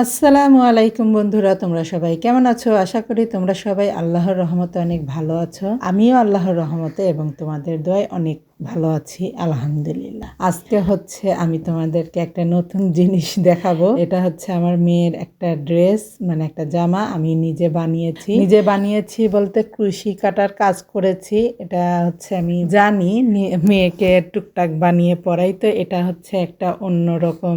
আসসালামু আলাইকুম বন্ধুরা, তোমরা সবাই কেমন আছো? আশা করি তোমরা সবাই আল্লাহর রহমতে অনেক ভালো আছো। আমিও আল্লাহর রহমতে এবং তোমাদের দোয়ায় অনেক ভালো আছি, আলহামদুলিল্লাহ। আজকে হচ্ছে আমি তোমাদেরকে একটা নতুন জিনিস দেখাবো। এটা হচ্ছে আমার মেয়ের একটা ড্রেস, মানে একটা জামা আমি নিজে বানিয়েছি বলতে কুশি কাটার কাজ করেছি। এটা হচ্ছে আমি জানি মেয়েকে টুকটাক বানিয়ে পরাই, তো এটা হচ্ছে একটা অন্যরকম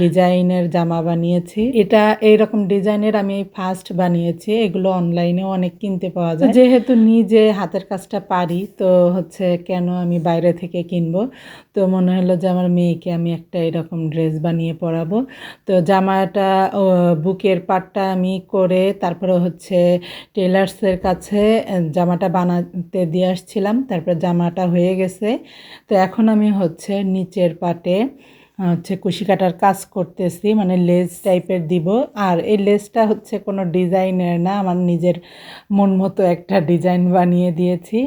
ডিজাইনের জামা বানিয়েছি। এটা এইরকম ডিজাইনের আমি ফার্স্ট বানিয়েছি। এগুলো অনলাইনেও অনেক কিনতে পাওয়া যায়। যেহেতু নিজে হাতের কাজটা পারি, তো হচ্ছে কেন আমি বাইরে থেকে কিনবো। তো মনে হলো যে আমার মেয়েকে আমি একটা এরকম ড্রেস বানিয়ে পরাবো। তো জামাটা বুকের পাটটা আমি করে তারপরে হচ্ছে টেলার্সের কাছে জামাটা বানাতে দিয়ে আসছিলাম। তারপর জামাটা হয়ে গেছে। তো এখন আমি হচ্ছে নিচের পাটে হচ্ছে কুশি কাটার কাজ করতেছি, মানে লেস টাইপের দিব। আর এই লেসটা হচ্ছে কোনো ডিজাইনের না, আমার নিজের মন মতো একটা ডিজাইন বানিয়ে দিয়েছি।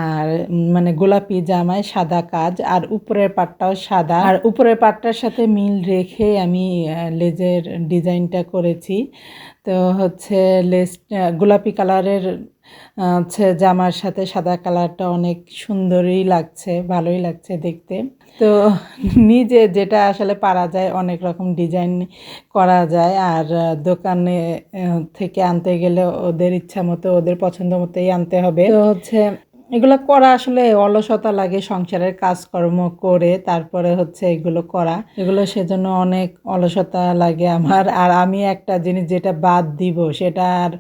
আর মানে গোলাপি জামায় সাদা কাজ, আর উপরের পাটটাও সাদা, আর উপরের পাটটার সাথে মিল রেখে আমি লেজের ডিজাইনটা করেছি। তো হচ্ছে লেস গোলাপি কালারের হচ্ছে জামার সাথে সাদা কালারটা অনেক সুন্দরই লাগছে, ভালোই লাগছে দেখতে। তো নিজে যেটা আসলে পারা যায়, অনেক রকম ডিজাইন করা যায়। আর দোকানে থেকে আনতে গেলে ওদের ইচ্ছা মতো, ওদের পছন্দ মতোই আনতে হবে। তো হচ্ছে এগুলো করা আসলে অলসতা লাগে, সংসারের কাজকর্ম করে তারপরে হচ্ছে এগুলো করা, এগুলো সেজন্য অনেক অলসতা লাগে আমার। আর আমি একটা জিনিস যেটা বাদ দিব সেটা আর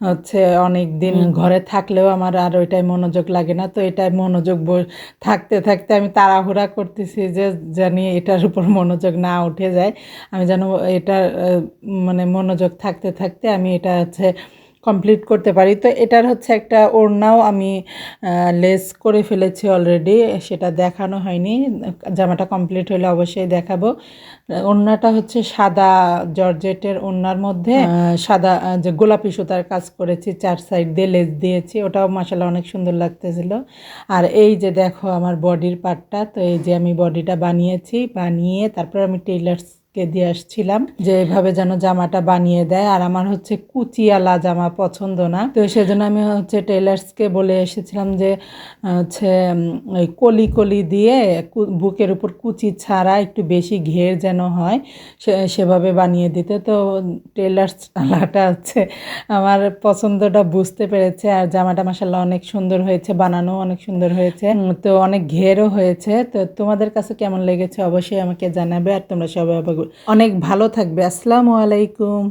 হচ্ছে অনেক দিন ঘরে থাকলেও আমার আর ওইটাই মনোযোগ লাগে না। তো এটাই মনোযোগ থাকতে থাকতে আমি তাড়াহুড়া করতেছি যে জানি এটার উপর মনোযোগ না উঠে যায়। আমি যেন এটার মানে মনোযোগ থাকতে থাকতে আমি এটা হচ্ছে কমপ্লিট করতে পারি। তো এটার হচ্ছে একটা ওড়নাও আমি লেস করে ফেলেছি অলরেডি, সেটা দেখানো হয়নি। জামাটা কমপ্লিট হলে অবশ্যই দেখাবো। ওড়নাটা হচ্ছে সাদা জর্জেটের ওড়নার মধ্যে সাদা যে গোলাপি সুতার কাজ করেছি, 4 সাইড দিয়ে লেস দিয়েছি, ওটাও মাশাআল্লাহ অনেক সুন্দর লাগতেছিল। আর এই যে দেখো আমার বডির পার্টটা, তো এই যে আমি বডিটা বানিয়ে তারপর আমি টেইলার্সকে দিয়ে আসছিলাম যে এইভাবে যেন জামাটা বানিয়ে দেয়। আর আমার হচ্ছে কুচিওয়ালা জামা পছন্দ না, তো সেজন্য আমি হচ্ছে টেইলার্সকে বলে এসেছিলাম যে হচ্ছে ওই কলি কলি দিয়ে বুকের উপর কুচি ছাড়া একটু বেশি ঘের যেন হয় সেভাবে বানিয়ে দিতে। তো টেইলার্সওয়ালাটা হচ্ছে আমার পছন্দটা বুঝতে পেরেছে। আর জামাটা মাশাআল্লাহ অনেক সুন্দর হয়েছে, বানানো অনেক সুন্দর হয়েছে, তো অনেক ঘেরও হয়েছে। তো তোমাদের কাছে কেমন লেগেছে অবশ্যই আমাকে জানাবে। আর তোমরা সবাই অনেক ভালো থাকবে। আসসালামু আলাইকুম।